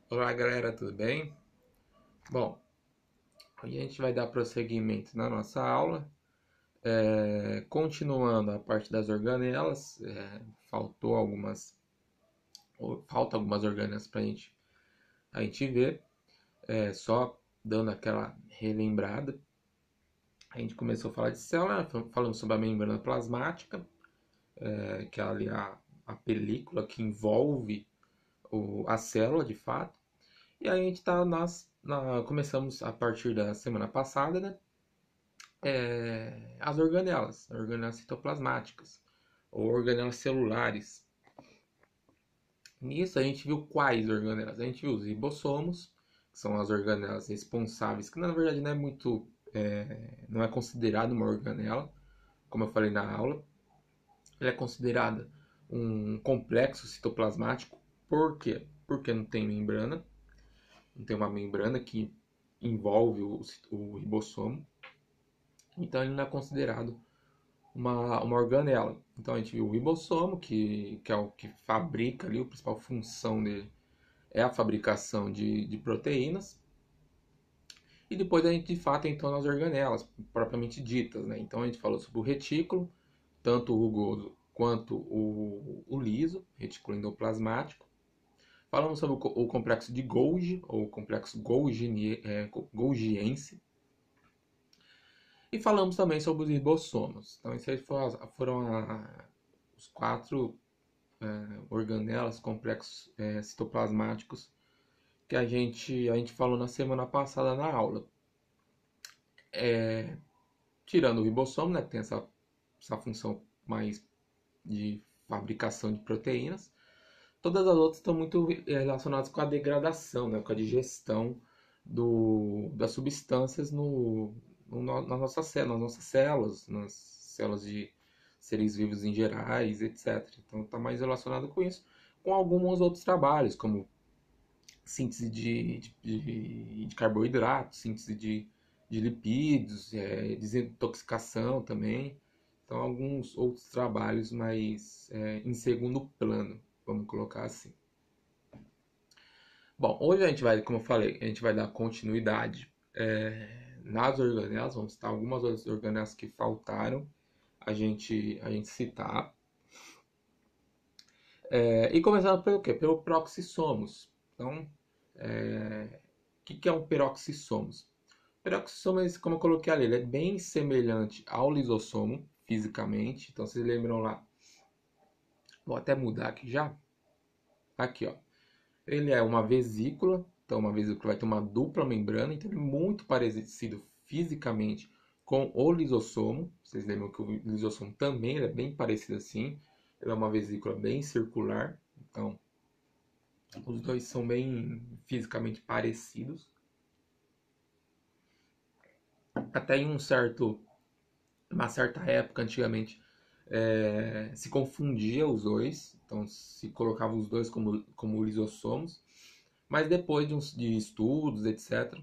Olá galera, tudo bem? Bom, hoje a gente vai dar prosseguimento na nossa aula, continuando a parte das organelas, faltou algumas, falta algumas organelas para a gente ver, só dando aquela relembrada. A gente começou a falar de célula, falamos sobre a membrana plasmática, que é ali a película que envolve a célula de fato. E aí a gente está começamos a partir da semana passada, né? As organelas citoplasmáticas ou organelas celulares. Nisso a gente viu quais organelas? A gente viu os ribossomos, que são as organelas responsáveis, que na verdade não é muito, não é considerado uma organela, como eu falei na aula. Ela é considerada um complexo citoplasmático. Por quê? Porque não tem membrana, não tem uma membrana que envolve o ribossomo, então ele não é considerado uma organela. Então a gente viu o ribossomo, que é o que fabrica ali, a principal função dele é a fabricação de proteínas. E depois a gente de fato entrou nas organelas, propriamente ditas, né? Então a gente falou sobre o retículo, tanto o rugoso quanto o liso, retículo endoplasmático. Falamos sobre o complexo de Golgi, ou complexo golgiense. E falamos também sobre os ribossomos. Então, esses foram os quatro organelas, complexos citoplasmáticos que a gente falou na semana passada na aula. Tirando o ribossomo, né, que tem essa função mais de fabricação de proteínas, todas as outras estão muito relacionadas com a degradação, né, com a digestão das substâncias nas nossas células, nas células de seres vivos em gerais, etc. Então está mais relacionado com isso, com alguns outros trabalhos, como síntese de carboidratos, síntese de lipídios, desintoxicação também. Então, alguns outros trabalhos mais em segundo plano, vamos colocar assim. Bom, hoje a gente vai, como eu falei, a gente vai dar continuidade nas organelas, vamos citar algumas outras organelas que faltaram a gente citar. E começando pelo quê? Pelo peroxissomos. Então, que é um peroxissomos? O peroxissomos, como eu coloquei ali, ele é bem semelhante ao lisossomo fisicamente. Então, vocês lembram lá? Vou até mudar aqui já. Aqui, ó. Ele é uma vesícula, então uma vesícula vai ter uma dupla membrana, então ele é muito parecido fisicamente com o lisossomo. Vocês lembram que o lisossomo também é bem parecido assim. Ele é uma vesícula bem circular, então os dois são bem fisicamente parecidos. Até em uma certa época antigamente se confundia os dois, então se colocava os dois como lisossomos, mas depois de estudos, etc.,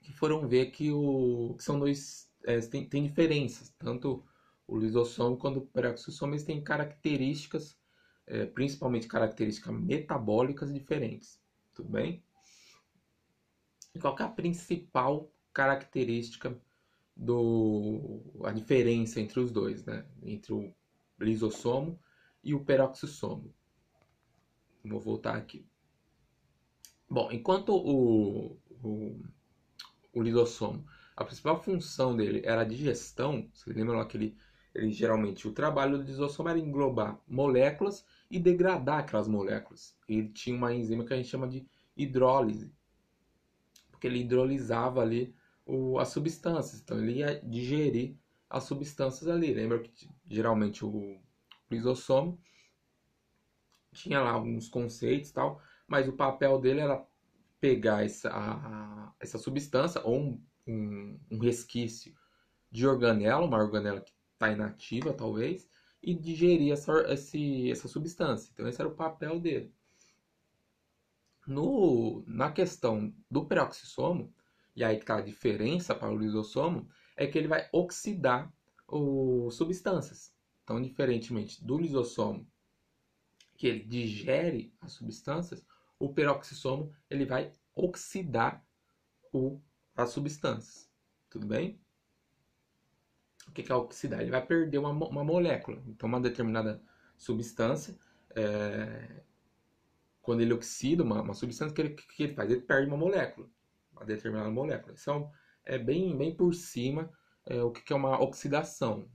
que foram ver que são dois, tem diferenças, tanto o lisossomo quanto o peroxissomo, eles têm características, principalmente características metabólicas diferentes, tudo bem? E qual que é a principal característica a diferença entre os dois, né? Entre o lisossomo e o peroxissomo. Vou voltar aqui. Bom, enquanto o lisossomo, a principal função dele era a digestão, vocês lembram lá que ele geralmente, o trabalho do lisossomo era englobar moléculas e degradar aquelas moléculas. Ele tinha uma enzima que a gente chama de hidrólise, porque ele hidrolisava ali as substâncias, então ele ia digerir as substâncias ali. Lembra que geralmente o lisossomo tinha lá alguns conceitos e tal, mas o papel dele era pegar essa substância ou um resquício de organela, uma organela que está inativa talvez, e digerir essa substância. Então esse era o papel dele. Na questão do peroxissomo, e aí que está a diferença para o lisossomo, é que ele vai oxidar substâncias. Então, diferentemente do lisossomo, que ele digere as substâncias, o peroxissomo ele vai oxidar as substâncias. Tudo bem? O que é oxidar? Ele vai perder uma molécula. Então, uma determinada substância, quando ele oxida uma substância, que ele faz? Ele perde uma molécula, uma determinada molécula. Então, é bem por cima o que é uma oxidação.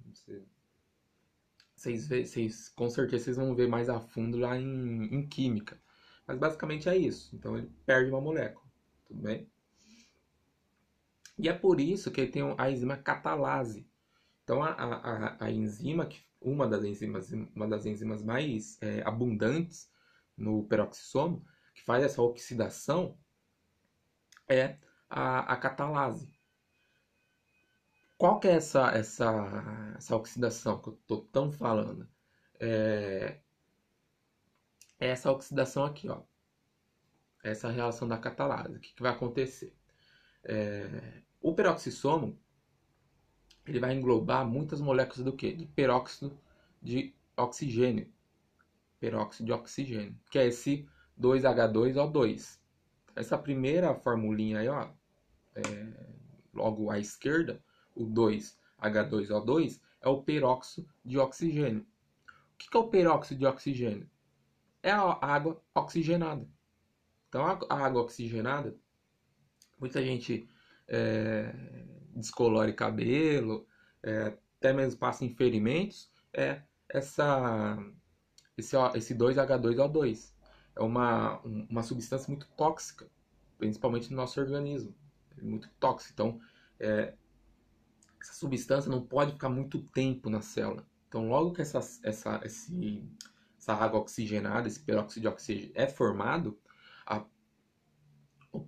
Vocês com certeza vocês vão ver mais a fundo lá em química. Mas basicamente é isso. Então ele perde uma molécula. Tudo bem? E é por isso que ele tem a enzima catalase. Então a enzima, uma das enzimas mais abundantes no peroxissomo, que faz essa oxidação, é a catalase. Qual que é essa oxidação que eu estou tão falando? É essa oxidação aqui, ó. Essa reação da catalase. O que vai acontecer? O peroxissomo ele vai englobar muitas moléculas do quê? De peróxido de oxigênio. Peróxido de oxigênio, que é esse 2H2O2. Essa primeira formulinha aí, ó, logo à esquerda, o 2H2O2 é o peróxido de oxigênio. O que é o peróxido de oxigênio? É a água oxigenada. Então, a água oxigenada, muita gente descolore cabelo, até mesmo passa em ferimentos, esse 2H2O2. É uma substância muito tóxica, principalmente no nosso organismo. É muito tóxica. Então, essa substância não pode ficar muito tempo na célula. Então, logo que essa água oxigenada, esse peróxido de oxigênio é formado,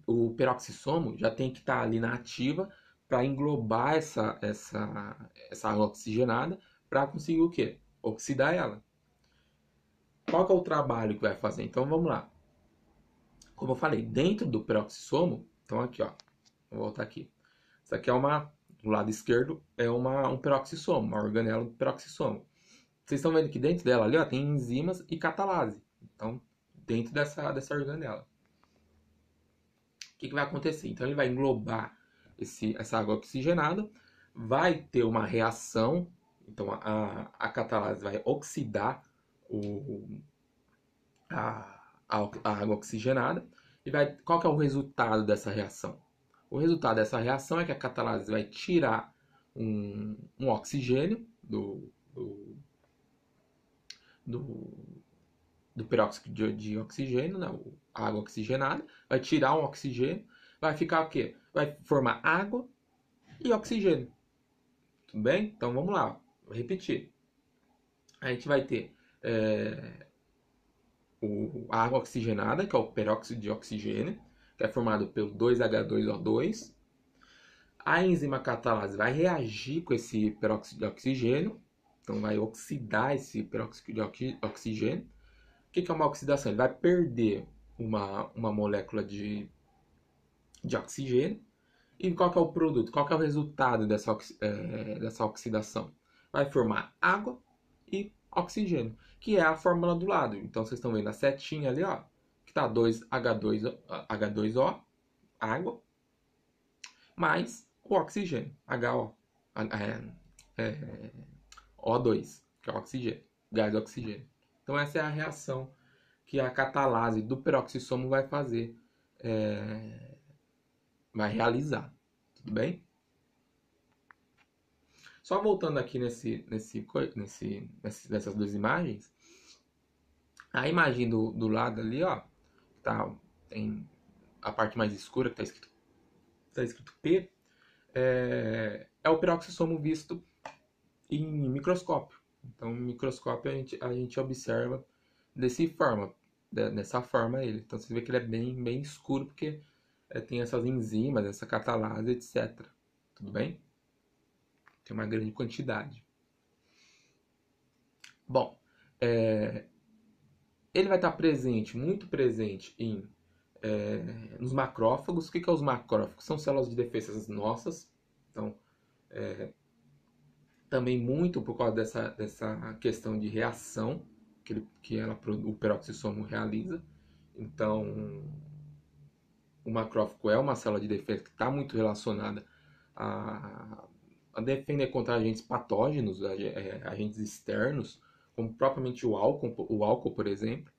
o peroxissomo já tem que estar ali na ativa para englobar essa água oxigenada para conseguir o quê? Oxidar ela. Qual que é o trabalho que vai fazer? Então vamos lá. Como eu falei, dentro do peroxissomo, então aqui, ó, vou voltar aqui. Isso aqui do lado esquerdo é um peroxissomo, uma organela do peroxissomo. Vocês estão vendo que dentro dela ali, ó, tem enzimas e catalase. Então, dentro dessa organela. O que vai acontecer? Então ele vai englobar essa água oxigenada, vai ter uma reação, então a catalase vai oxidar a água oxigenada, e qual que é o resultado dessa reação? O resultado dessa reação é que a catalase vai tirar um oxigênio do peróxido de oxigênio, né? A água oxigenada, vai tirar um oxigênio, vai ficar o quê? Vai formar água e oxigênio. Tudo bem? Então vamos lá, vou repetir. A gente vai ter a água oxigenada, que é o peróxido de oxigênio, que é formado pelo 2H2O2. A enzima catalase vai reagir com esse peróxido de oxigênio, então vai oxidar esse peróxido de oxigênio. O que é uma oxidação? Ele vai perder uma molécula de oxigênio. E qual que é o produto? Qual que é o resultado dessa oxidação? Vai formar água e oxigênio, que é a fórmula do lado. Então vocês estão vendo a setinha ali, ó, que está 2H2O, água, mais o oxigênio, O2, que é o oxigênio, gás de oxigênio. Então essa é a reação que a catalase do peroxissomo vai fazer, vai realizar. Tudo bem? Só voltando aqui nessas duas imagens, a imagem do lado ali, ó, tem a parte mais escura que está escrito P, é o peroxissomo visto em microscópio. Então, no microscópio a gente observa dessa forma ele. Então, você vê que ele é bem escuro porque tem essas enzimas, essa catalase, etc. Tudo bem? Tem uma grande quantidade. Bom, ele vai estar muito presente nos macrófagos. O que é os macrófagos? São células de defesa nossas. Então, também muito por causa dessa questão de reação que o peroxissomo realiza. Então, o macrófago é uma célula de defesa que está muito relacionada a defender contra agentes patógenos, agentes externos, como propriamente o álcool, por exemplo.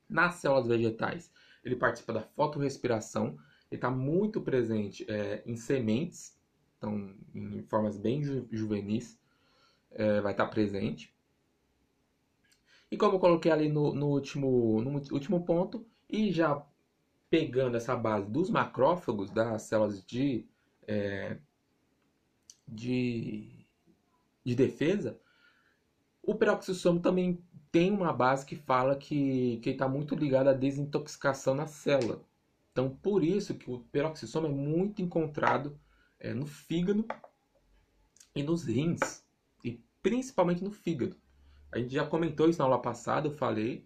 Nas células vegetais, ele participa da fotorrespiração, ele está muito presente em sementes, então em formas bem juvenis, vai estar presente. E como eu coloquei ali no último ponto, e já pegando essa base dos macrófagos, das células de, de defesa, o peroxissomo também tem uma base que fala que está muito ligado à desintoxicação na célula. Então, por isso que o peroxissomo é muito encontrado no fígado e nos rins, e principalmente no fígado. A gente já comentou isso na aula passada, eu falei.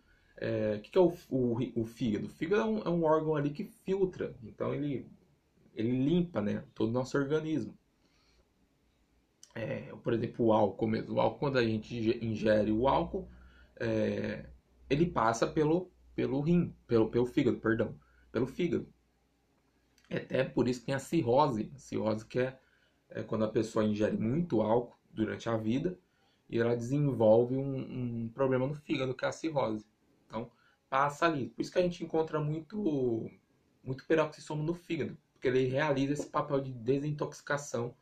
O que é o fígado? O fígado é um órgão ali que filtra, então ele limpa, né, todo o nosso organismo. Por exemplo, o álcool mesmo. O álcool, quando a gente ingere o álcool, ele passa pelo rim, pelo fígado, perdão, pelo fígado. Até por isso tem a cirrose. A cirrose que é quando a pessoa ingere muito álcool durante a vida e ela desenvolve um problema no fígado, que é a cirrose. Então, passa ali. Por isso que a gente encontra muito peroxissomo no fígado, porque ele realiza esse papel de desintoxicação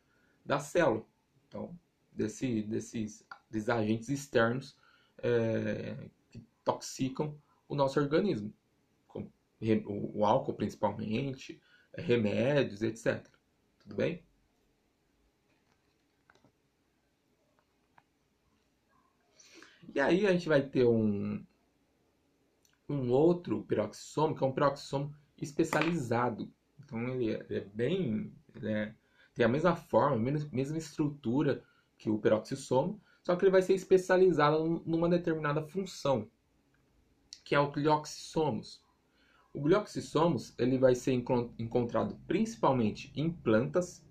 da célula. Então, desses agentes externos que toxicam o nosso organismo, como o álcool principalmente, remédios, etc. Tudo bem? E aí a gente vai ter um outro peroxissomo, que é um peroxissomo especializado. Então ele é bem. Tem a mesma forma, a mesma estrutura que o peroxissomo, só que ele vai ser especializado numa determinada função, que é o glioxissomos. O glioxissomos ele vai ser encontrado principalmente em plantas.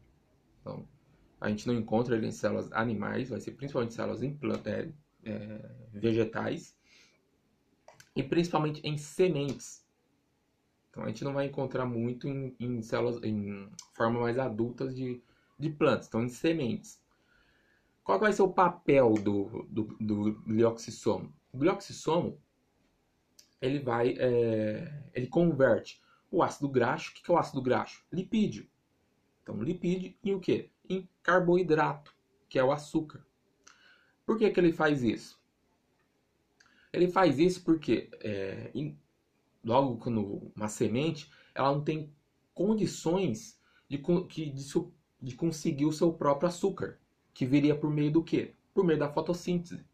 Então, a gente não encontra ele em células animais, vai ser principalmente em células vegetais e principalmente em sementes. Então a gente não vai encontrar muito em células em forma mais adultas de plantas, então em sementes. Qual que vai ser o papel do glioxissomo? O glioxissomo ele converte o ácido graxo. O que é o ácido graxo? Lipídio. Então lipídio em o quê? Em carboidrato, que é o açúcar. Por que ele faz isso? Ele faz isso porque logo quando uma semente ela não tem condições de conseguir o seu próprio açúcar, que viria por meio do quê? Por meio da fotossíntese.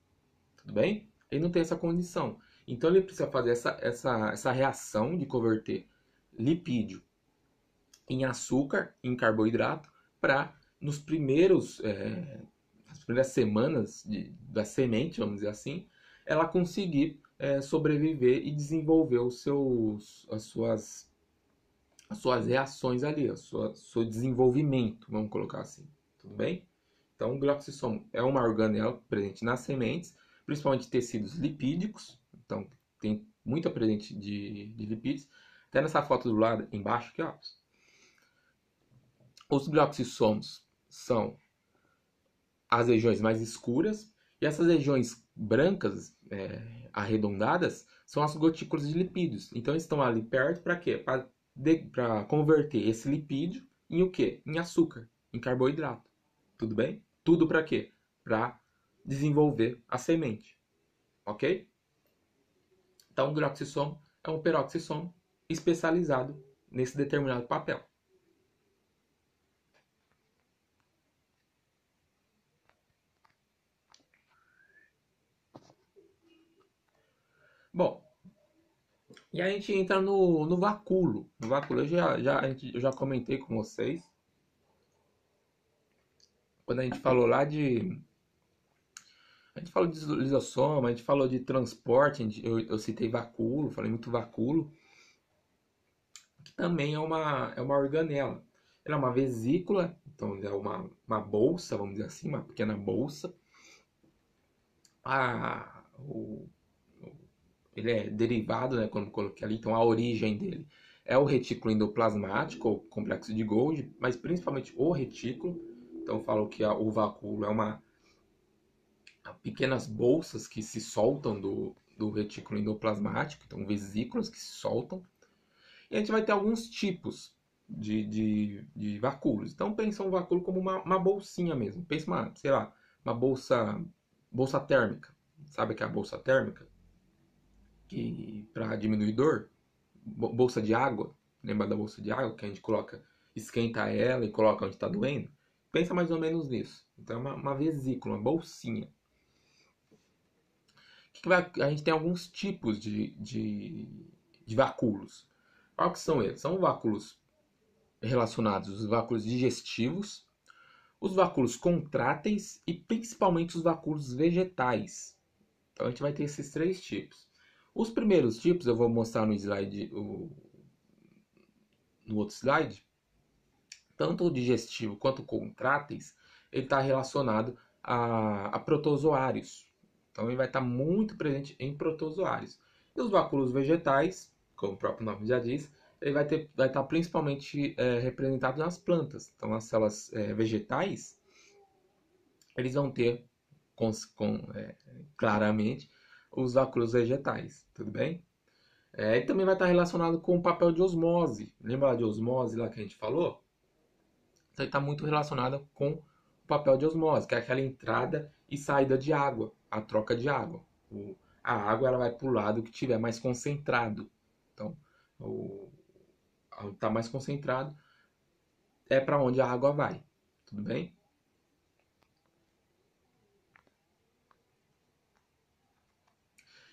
Tudo bem? Ele não tem essa condição. Então ele precisa fazer essa reação de converter lipídio em açúcar, em carboidrato, para nos as primeiras semanas da semente, vamos dizer assim, ela conseguir sobreviver e desenvolver as suas reações ali, seu desenvolvimento, vamos colocar assim, tudo bem? Então, o glioxissomo é uma organela presente nas sementes, principalmente tecidos lipídicos, então tem muita presente de lipídios. Até nessa foto do lado, embaixo aqui, ó, os glioxissomos são as regiões mais escuras e essas regiões brancas, arredondadas, são as gotículas de lipídios. Então, eles estão ali perto para quê? Para converter esse lipídio em o quê? Em açúcar, em carboidrato. Tudo bem? Tudo para quê? Para desenvolver a semente. Ok? Então, o glioxissomo é um peroxissomo especializado nesse determinado papel. Bom, e a gente entra no vacúolo. No vacúolo eu já comentei com vocês. Quando a gente falou lá de. A gente falou de lisossoma, a gente falou de transporte, eu citei vacúolo, falei muito vacúolo, que também é uma organela. Ela é uma vesícula, então é uma bolsa, vamos dizer assim, uma pequena bolsa. A, o, ele é derivado, né, como eu coloquei ali, então a origem dele é o retículo endoplasmático, ou complexo de Golgi, mas principalmente o retículo. Então eu falo que o vacúolo é uma pequenas bolsas que se soltam do retículo endoplasmático, então vesículas que se soltam. E a gente vai ter alguns tipos de vacúolos. Então pensa um vacúolo como uma bolsinha mesmo. Pensa sei lá, uma bolsa térmica. Sabe que é a bolsa térmica? Que para diminuir dor, bolsa de água. Lembra da bolsa de água que a gente coloca, esquenta ela e coloca onde está doendo? Pensa mais ou menos nisso. Então é uma vesícula, uma bolsinha. A gente tem alguns tipos de vacúolos. Qual que são eles? São vacúolos relacionados aos vacúolos digestivos, os vacúolos contráteis e principalmente os vacúolos vegetais. Então a gente vai ter esses três tipos. Os primeiros tipos eu vou mostrar no slide, no outro slide. Tanto o digestivo quanto o contráteis, ele está relacionado a protozoários. Então ele vai estar muito presente em protozoários. E os vacúolos vegetais, como o próprio nome já diz, ele vai estar principalmente representado nas plantas. Então as células vegetais, eles vão ter claramente os vacúolos vegetais, tudo bem? E também vai estar relacionado com o papel de osmose. Lembra de osmose lá que a gente falou? Então está muito relacionado com o papel de osmose, que é aquela entrada e saída de água, a troca de água. A água ela vai para o lado que tiver mais concentrado. Então, onde está mais concentrado é para onde a água vai. Tudo bem?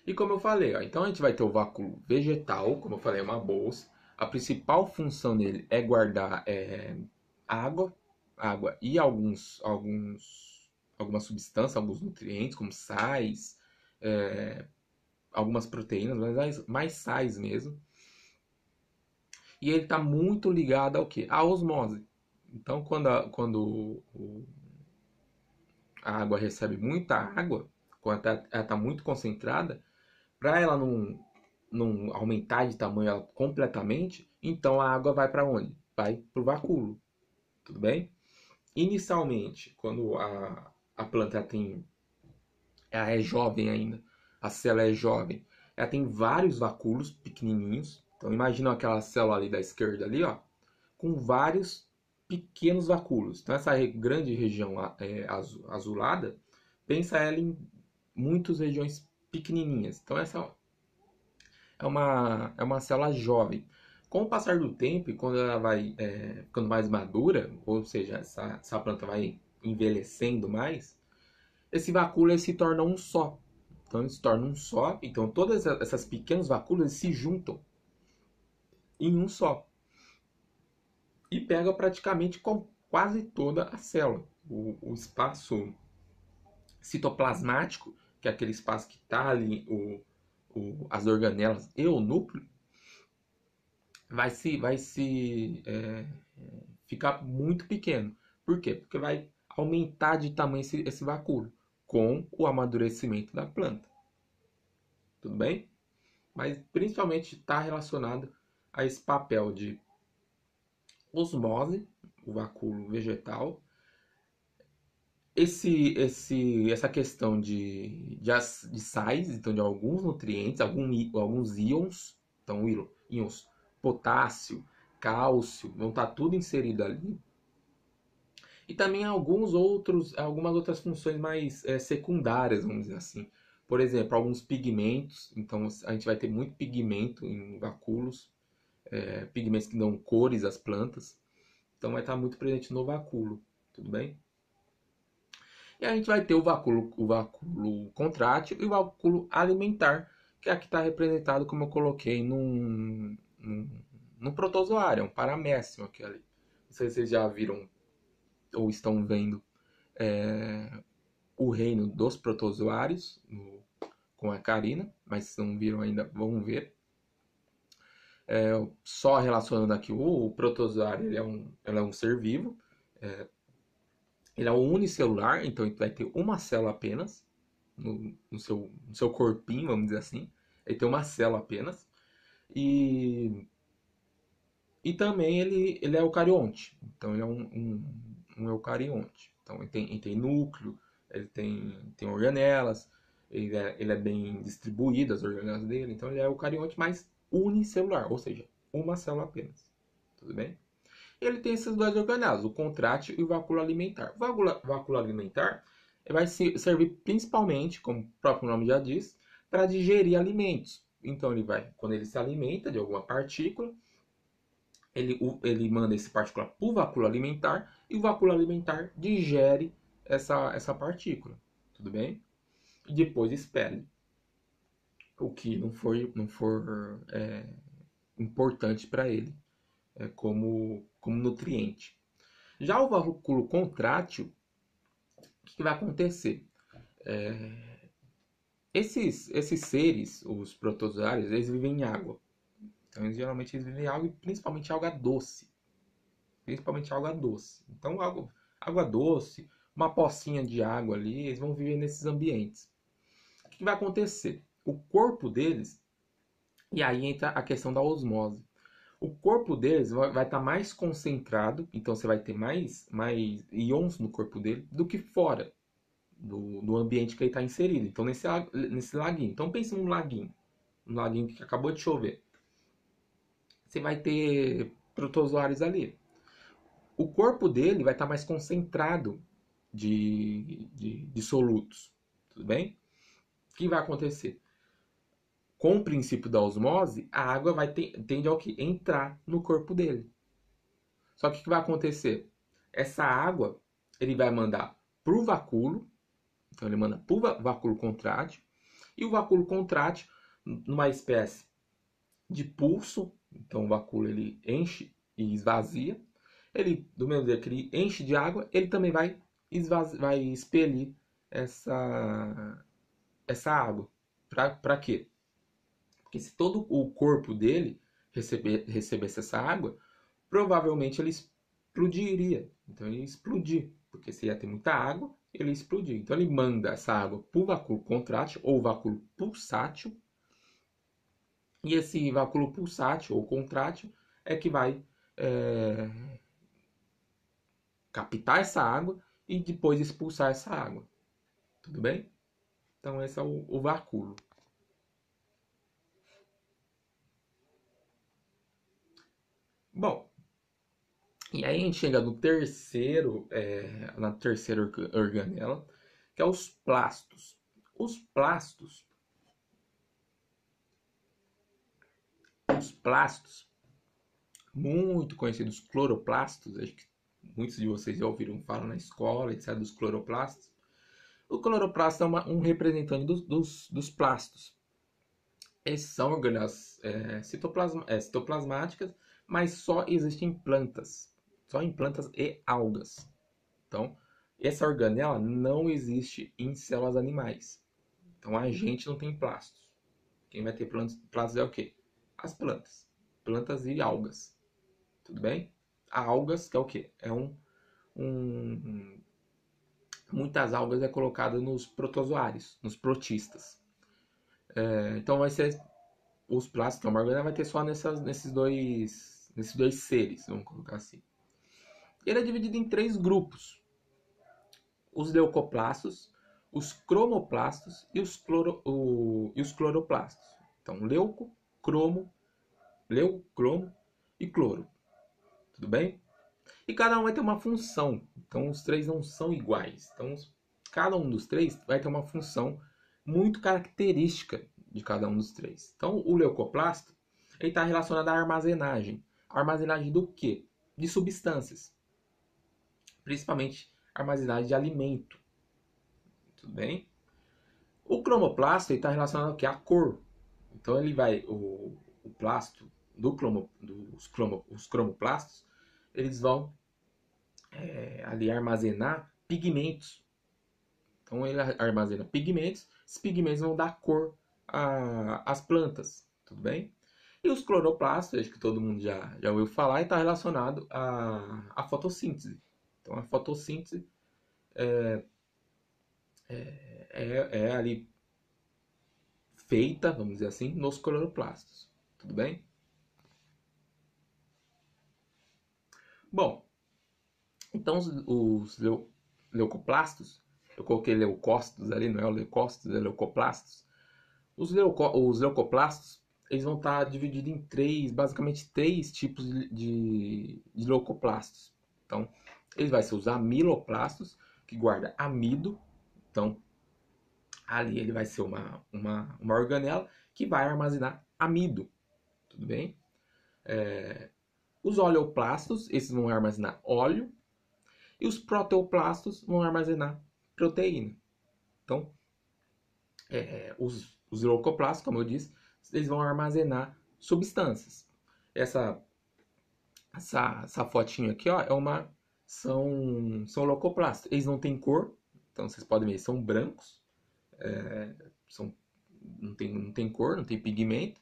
E como eu falei, ó, então a gente vai ter o vácuo vegetal, como eu falei, é uma bolsa. A principal função dele é guardar água, água e algumas substâncias, alguns nutrientes, como sais, é, algumas proteínas, mas mais sais mesmo. E ele está muito ligado ao que? À osmose. Então, a água recebe muita água, quando ela está muito concentrada, para ela não aumentar de tamanho completamente, então a água vai para onde? Vai para o vacúolo, tudo bem? Inicialmente, quando a planta ela é jovem ainda, a célula é jovem, ela tem vários vacúolos pequenininhos. Então imagina aquela célula ali da esquerda ali, ó, com vários pequenos vacúolos. Então essa grande região azulada, pensa ela em muitas regiões pequenininhas. Então essa é uma célula jovem. Com o passar do tempo, e quando ela vai ficando mais madura, ou seja, essa planta vai envelhecendo mais, esse vacúolo se torna um só. Então ele se torna um só. Então todas essas pequenas vacúolas se juntam em um só. E pega praticamente com quase toda a célula. O espaço citoplasmático, que é aquele espaço que está ali, as organelas e o núcleo, vai se ficar muito pequeno. Por quê? Porque vai aumentar de tamanho esse vacúolo com o amadurecimento da planta. Tudo bem? Mas principalmente está relacionado a esse papel de osmose, o vacúolo vegetal, essa questão de sais, então de alguns nutrientes, alguns íons, então íons potássio, cálcio, vão estar tudo inserido ali. E também algumas outras funções mais secundárias, vamos dizer assim. Por exemplo, alguns pigmentos, então a gente vai ter muito pigmento em vacúolos, pigmentos que dão cores às plantas, então vai estar muito presente no vacúolo, tudo bem? E a gente vai ter o vacúolo contrátil e o vacúolo alimentar, que aqui está representado, como eu coloquei, num protozoário, é um paramécio aqui ali. Não sei se vocês já viram ou estão vendo o reino dos protozoários com a Karina, mas se não viram ainda, vão ver. Só relacionando aqui, o protozoário ele é um ser vivo, ele é unicelular, então ele vai ter uma célula apenas no seu corpinho, vamos dizer assim. Ele tem uma célula apenas. E, e também ele é eucarionte. Então ele é um eucarionte. Então ele tem núcleo, tem organelas, ele é bem distribuído, as organelas dele. Então ele é eucarionte, mas unicelular, ou seja, uma célula apenas. Tudo bem? Ele tem esses dois organelas, o contrátil e o vacúolo alimentar. O vacúolo alimentar vai servir principalmente, como o próprio nome já diz, para digerir alimentos. Então ele vai, quando ele se alimenta de alguma partícula, ele manda essa partícula para o vacúolo alimentar e o vacúolo alimentar digere essa partícula. Tudo bem? E depois expele. O que não for importante para ele como nutriente. Já o vacúolo contrátil, o que vai acontecer? Esses seres, os protozoários, eles vivem em água. Então, geralmente, eles vivem em água e principalmente água doce. Principalmente água doce. Então, água doce, uma pocinha de água ali, eles vão viver nesses ambientes. O que vai acontecer? O corpo deles, e aí entra a questão da osmose. O corpo deles vai estar mais concentrado, então você vai ter mais íons no corpo dele do que fora do ambiente que ele está inserido. Então, nesse laguinho. Então, pense num laguinho. Um laguinho que acabou de chover. Você vai ter protozoários ali. O corpo dele vai estar mais concentrado de solutos. Tudo bem? O que vai acontecer? Com o princípio da osmose, a água tende ao que? Entrar no corpo dele. Só que o que vai acontecer? Essa água ele vai mandar para o vacúolo. Então ele manda para o vacúolo contrátil. E o vacúolo contrátil, numa espécie de pulso, então o vacúolo ele enche e esvazia. Ele, do mesmo jeito que ele enche de água, ele também vai expelir essa água. Para quê? Porque se todo o corpo dele recebesse essa água, provavelmente ele explodiria. Então ele ia explodir, porque se ia ter muita água, ele ia explodir. Então ele manda essa água para o vacúolo contrátil ou vacúolo pulsátil. E esse vacúolo pulsátil ou contrátil é que vai captar essa água e depois expulsar essa água. Tudo bem? Então esse é o vacúolo. Bom, e aí a gente chega no na terceira organela, que é os plastos. Os plastos, muito conhecidos cloroplastos, acho que muitos de vocês já ouviram falar na escola, etc., dos cloroplastos. O cloroplasto é um representante dos plastos. Esses são organelas citoplasmáticas, mas só existem em plantas. Só em plantas e algas. Então, essa organela não existe em células animais. Então, a gente não tem plastos. Quem vai ter plastos é o quê? As plantas. Plantas e algas. Tudo bem? Algas, que é o quê? Muitas algas é colocado nos protozoários, nos protistas. Então vai ser os plastos, que é uma organela, vai ter só nesses dois seres, vamos colocar assim. Ele é dividido em 3 grupos: os leucoplastos, os cromoplastos e os cloroplastos. Então, leuco, cromo e cloro. Tudo bem? E cada um vai ter uma função. Então, os 3 não são iguais. Então, cada um dos 3 vai ter uma função muito característica de cada um dos 3. Então, o leucoplasto está relacionado à armazenagem. Armazenagem do quê? De substâncias. Principalmente armazenagem de alimento. Tudo bem? O cromoplasto está relacionado ao quê? À cor. Então, o plasto os cromoplastos, eles vão ali armazenar pigmentos. Então ele armazena pigmentos, esses pigmentos vão dar cor às plantas, tudo bem? E os cloroplastos, acho que todo mundo já ouviu falar, está relacionado à fotossíntese. Então a fotossíntese é ali feita, vamos dizer assim, nos cloroplastos. Tudo bem? Bom, então leucoplastos, eu coloquei leucócitos ali, não é o leucócitos, é leucoplastos. Os leucoplastos, eles vão estar divididos em basicamente três tipos de leucoplastos. Então, eles vai ser os amiloplastos, que guarda amido. Então, ali ele vai ser uma organela que vai armazenar amido. Tudo bem? Os oleoplastos, esses vão armazenar óleo. E os proteoplastos vão armazenar proteína. Então, os leucoplastos, como eu disse, eles vão armazenar substâncias. Essa fotinha aqui, ó, são leucoplastos. Eles não têm cor, então vocês podem ver, são brancos, são, não tem cor, não tem pigmento.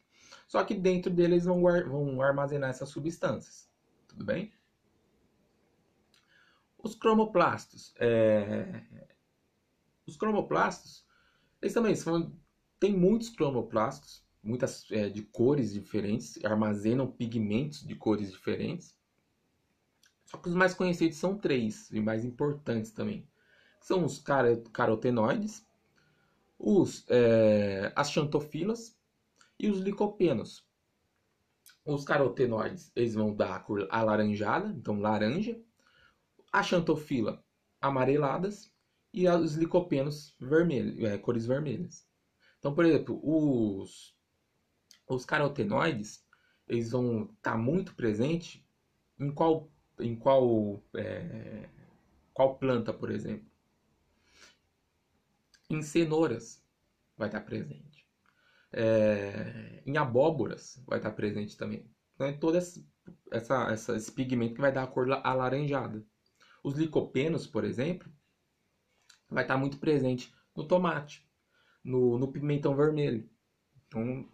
Só que dentro deles vão armazenar essas substâncias. Tudo bem? Os cromoplastos. Os cromoplastos, eles também tem muitos cromoplastos, muitas de cores diferentes, armazenam pigmentos de cores diferentes. Só que os mais conhecidos são três, e mais importantes também. São os carotenoides, as xantofilas e os licopenos. Os carotenoides, eles vão dar a cor alaranjada, então laranja. A xantofila, amareladas. E os licopenos, cores vermelhas. Então, por exemplo, os carotenoides, eles vão estar muito presentes qual planta, por exemplo? Em cenouras vai estar presente. Em abóboras vai estar presente também. Então, é todo esse pigmento que vai dar a cor alaranjada. Os licopenos, por exemplo, vai estar muito presente no tomate, no pimentão vermelho. Então,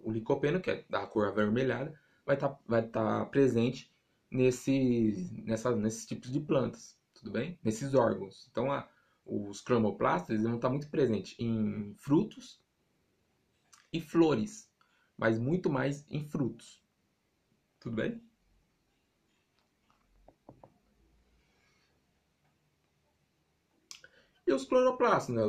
o licopeno, que é da cor avermelhada, vai tá presente nesses tipos de plantas, tudo bem? Nesses órgãos. Então, os cromoplastos eles vão estar muito presentes em frutos e flores, mas muito mais em frutos, tudo bem? E os cloroplastos, né?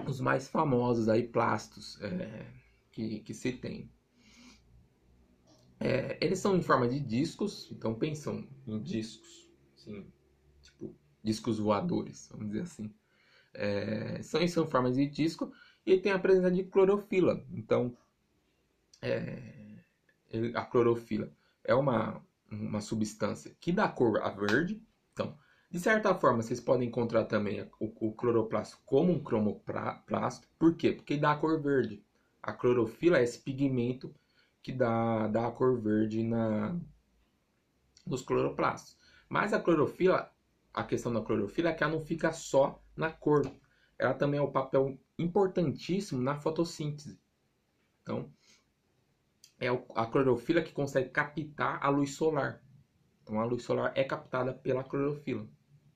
Os mais famosos aí, plastos, que se tem. Eles são em forma de discos, então pensam em discos, assim, tipo discos voadores, vamos dizer assim. São em forma de disco e tem a presença de clorofila. Então, a clorofila é uma substância que dá cor a verde. Então, de certa forma, vocês podem encontrar também o cloroplasto como um cromoplasto. Por quê? Porque dá a cor verde. A clorofila é esse pigmento que dá a cor verde nos cloroplastos. Mas a questão da clorofila é que ela não fica só na cor. Ela também é um papel importantíssimo na fotossíntese. Então, é a clorofila que consegue captar a luz solar. Então, a luz solar é captada pela clorofila.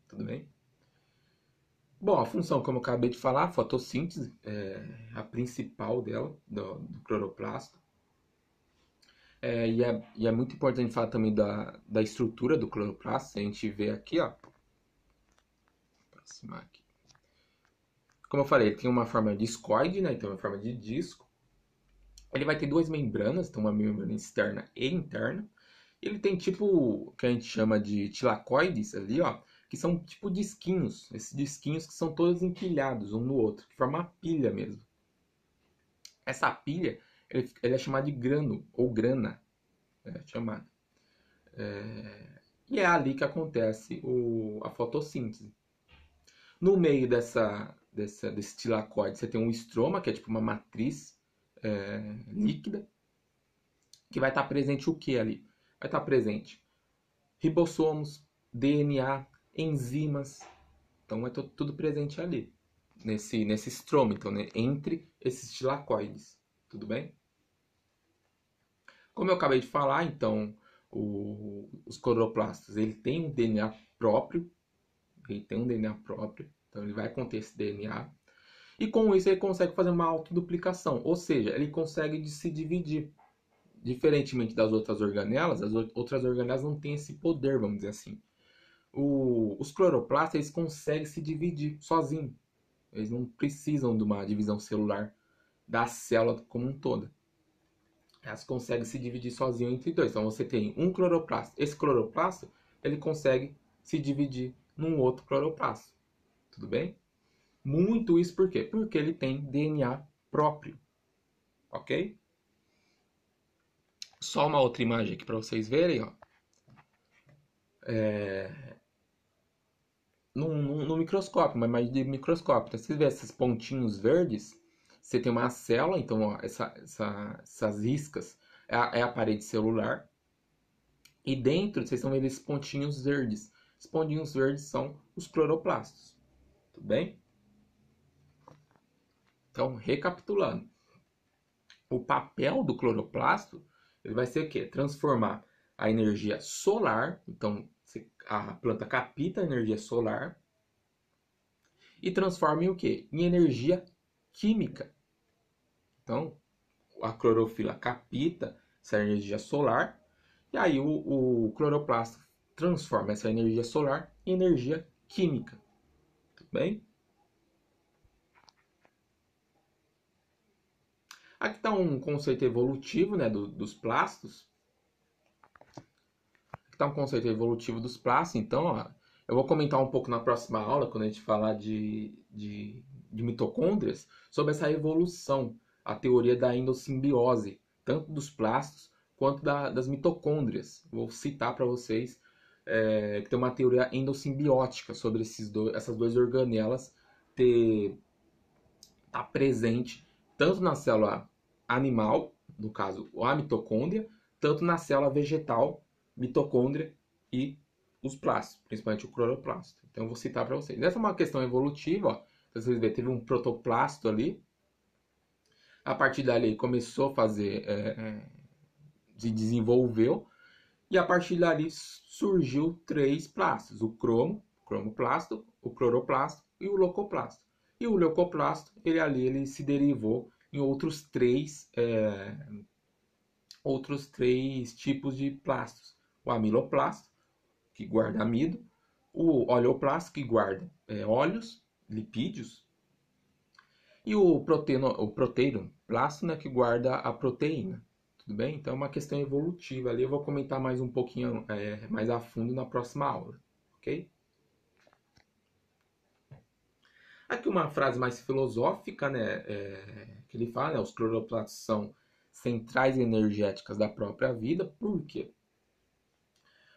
Tudo bem? Bom, a função, como eu acabei de falar, a fotossíntese é a principal dela, do cloroplasto. E é muito importante falar também da estrutura do cloroplasto. A gente vê aqui, ó. Vou aproximar aqui. Como eu falei, ele tem uma forma discoide, né? Então, uma forma de disco. Ele vai ter duas membranas, então uma membrana externa e interna. Ele tem tipo, que a gente chama de tilacoides ali, ó, que são tipo disquinhos. Esses disquinhos que são todos empilhados um no outro, que formam uma pilha mesmo. Essa pilha, ele é chamado de grano, ou grana, chamado. E é ali que acontece a fotossíntese. No meio desse tilacoide, você tem um estroma, que é tipo uma matriz líquida, que vai estar presente o que ali? Vai estar presente ribossomos, DNA, enzimas. Então é tudo presente ali, nesse estroma, então, né? Entre esses tilacoides. Tudo bem? Como eu acabei de falar, então, os cloroplastos, ele tem um DNA próprio. Ele tem um DNA próprio, então ele vai conter esse DNA. E com isso ele consegue fazer uma autoduplicação, ou seja, ele consegue se dividir. Diferentemente das outras organelas, as outras organelas não têm esse poder, vamos dizer assim. Os cloroplastos eles conseguem se dividir sozinhos. Eles não precisam de uma divisão celular da célula como um todo. Elas conseguem se dividir sozinho entre dois. Então você tem um cloroplasto. Esse cloroplasto ele consegue se dividir num outro cloroplasto. Tudo bem? Muito isso por quê? Porque ele tem DNA próprio. Ok? Só uma outra imagem aqui para vocês verem. Ó. No microscópio, uma imagem de microscópio. Então, você vê esses pontinhos verdes, você tem uma célula, então ó, essas riscas é a parede celular. E dentro vocês estão vendo esses pontinhos verdes. Os pontinhos verdes são os cloroplastos. Tudo bem? Então, recapitulando. O papel do cloroplasto ele vai ser o quê? Transformar a energia solar, então a planta capta a energia solar e transforma em o quê? Em energia química. Então, a clorofila capta essa energia solar e aí o cloroplasto transforma essa energia solar em energia química. Tudo bem? Aqui está um conceito evolutivo, né, dos plastos. Aqui está um conceito evolutivo dos plastos. Então, ó, eu vou comentar um pouco na próxima aula, quando a gente falar de mitocôndrias, sobre essa evolução, a teoria da endossimbiose, tanto dos plastos quanto das mitocôndrias. Vou citar para vocês que tem uma teoria endossimbiótica sobre essas duas organelas tá presente tanto na célula animal, no caso a mitocôndria, tanto na célula vegetal, mitocôndria e os plastos, principalmente o cloroplasto. Então eu vou citar para vocês. Essa é uma questão evolutiva, ó. Então, vocês verem, teve um protoplasto ali. A partir dali começou a fazer, se desenvolveu, e a partir dali surgiu 3 plastos: o cromoplasto, o cloroplasto e o leucoplasto. E o leucoplasto, ele se derivou em outros três tipos de plastos: o amiloplasto, que guarda amido, o oleoplasto, que guarda óleos, lipídios, e o proteiroplasto, né, que guarda a proteína. Tudo bem? Então é uma questão evolutiva ali. Eu vou comentar mais um pouquinho mais a fundo na próxima aula. Ok? Aqui uma frase mais filosófica, né? Que ele fala, né, os cloroplastos são centrais energéticas da própria vida. Por quê?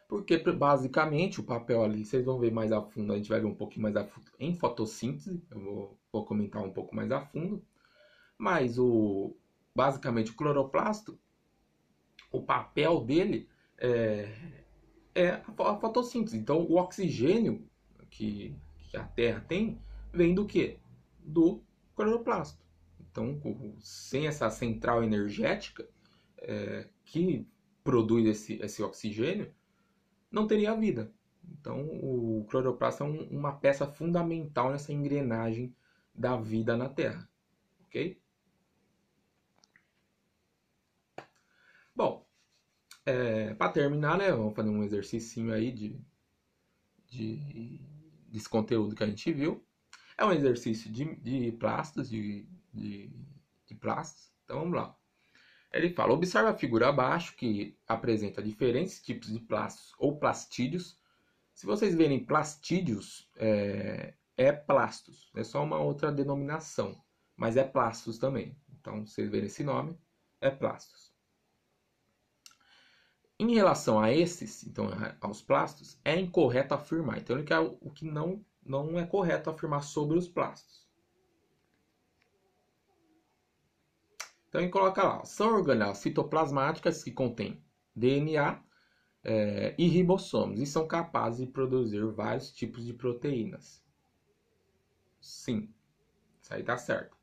Porque basicamente o papel ali, vocês vão ver mais a fundo, a gente vai ver um pouquinho mais a fundo em fotossíntese. Eu vou comentar um pouco mais a fundo. Mas basicamente o cloroplasto, o papel dele é a fotossíntese. Então, o oxigênio que a Terra tem vem do quê? Do cloroplasto. Então, sem essa central energética que produz esse oxigênio, não teria vida. Então, o cloroplasto é uma peça fundamental nessa engrenagem da vida na Terra. Ok? Bom, para terminar, né, vamos fazer um exercício aí desse conteúdo que a gente viu. É um exercício de plastos, de plastos. Então vamos lá. Ele fala: observe a figura abaixo que apresenta diferentes tipos de plastos ou plastídeos. Se vocês verem plastídeos, plastos. É só uma outra denominação, mas é plastos também. Então, vocês verem esse nome, é plastos. Em relação a esses, então aos plastos, é incorreto afirmar. Então ele quer o que não é correto afirmar sobre os plastos. Então ele coloca lá: são organelas citoplasmáticas que contêm DNA e ribossomos e são capazes de produzir vários tipos de proteínas. Sim, isso aí tá certo.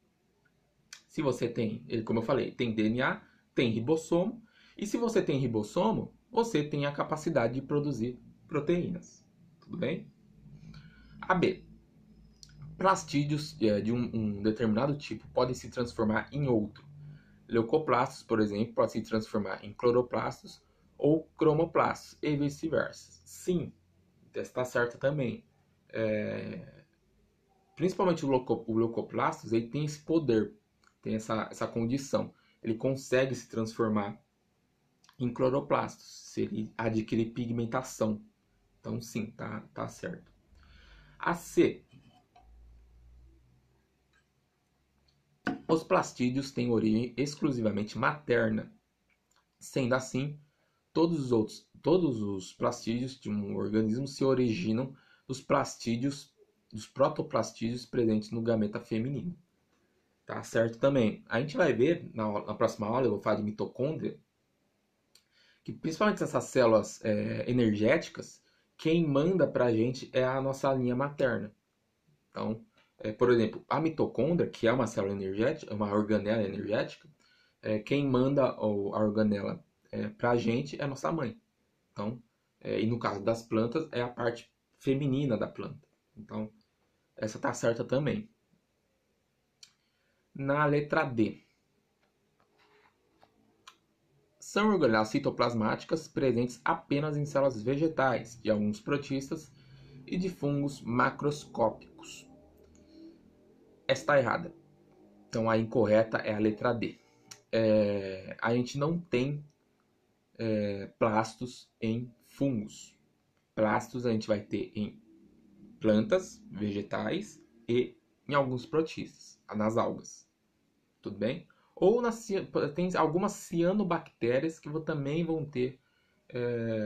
Se você tem, como eu falei, tem DNA, tem ribossomo. E se você tem ribossomo, você tem a capacidade de produzir proteínas. Tudo bem? A B. Plastídeos de um determinado tipo podem se transformar em outro. Leucoplastos, por exemplo, podem se transformar em cloroplastos ou cromoplastos e vice-versa. Sim, está certo também. Principalmente o leucoplastos, ele tem esse poder, tem essa condição. Ele consegue se transformar em cloroplastos, se ele adquirir pigmentação. Então, sim, tá certo. A C. Os plastídeos têm origem exclusivamente materna. Sendo assim, todos os plastídeos de um organismo se originam dos protoplastídeos presentes no gameta feminino. Tá certo também. A gente vai ver na próxima aula, eu vou falar de mitocôndria, que principalmente essas células energéticas, quem manda pra gente é a nossa linha materna. Então, por exemplo, a mitocôndria, que é uma célula energética, uma organela energética, quem manda a organela pra gente é a nossa mãe. Então, e no caso das plantas, é a parte feminina da planta. Então, essa tá certa também. Na letra D. São organelas citoplasmáticas presentes apenas em células vegetais, de alguns protistas e de fungos macroscópicos. Essa está errada. Então a incorreta é a letra D. A gente não tem plastos em fungos. Plastos a gente vai ter em plantas, vegetais e em alguns protistas, nas algas. Tudo bem? Ou tem algumas cianobactérias que também vão ter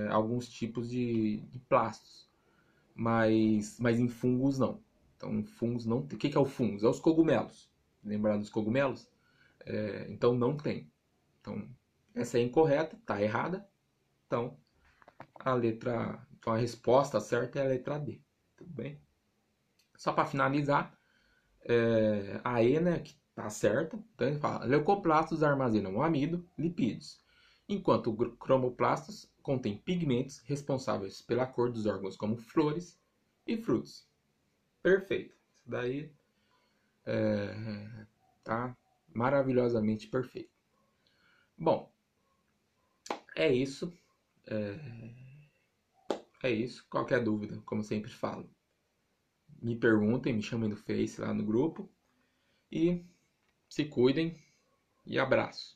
alguns tipos de plastos, mas em fungos não. Então, fungos não tem. O que é o fungos? É os cogumelos. Lembrar dos cogumelos? Então, não tem. Então, essa é incorreta, está errada. Então, então, a resposta certa é a letra D. Tudo bem? Só para finalizar, a E, né, que está certa. Então, ele fala: leucoplastos armazenam amido, lipídios, enquanto cromoplastos contêm pigmentos responsáveis pela cor dos órgãos, como flores e frutos. Perfeito. Isso daí tá maravilhosamente perfeito. Bom, é isso. É isso. Qualquer dúvida, como sempre falo, me perguntem, me chamem no Face lá no grupo. E se cuidem e abraço.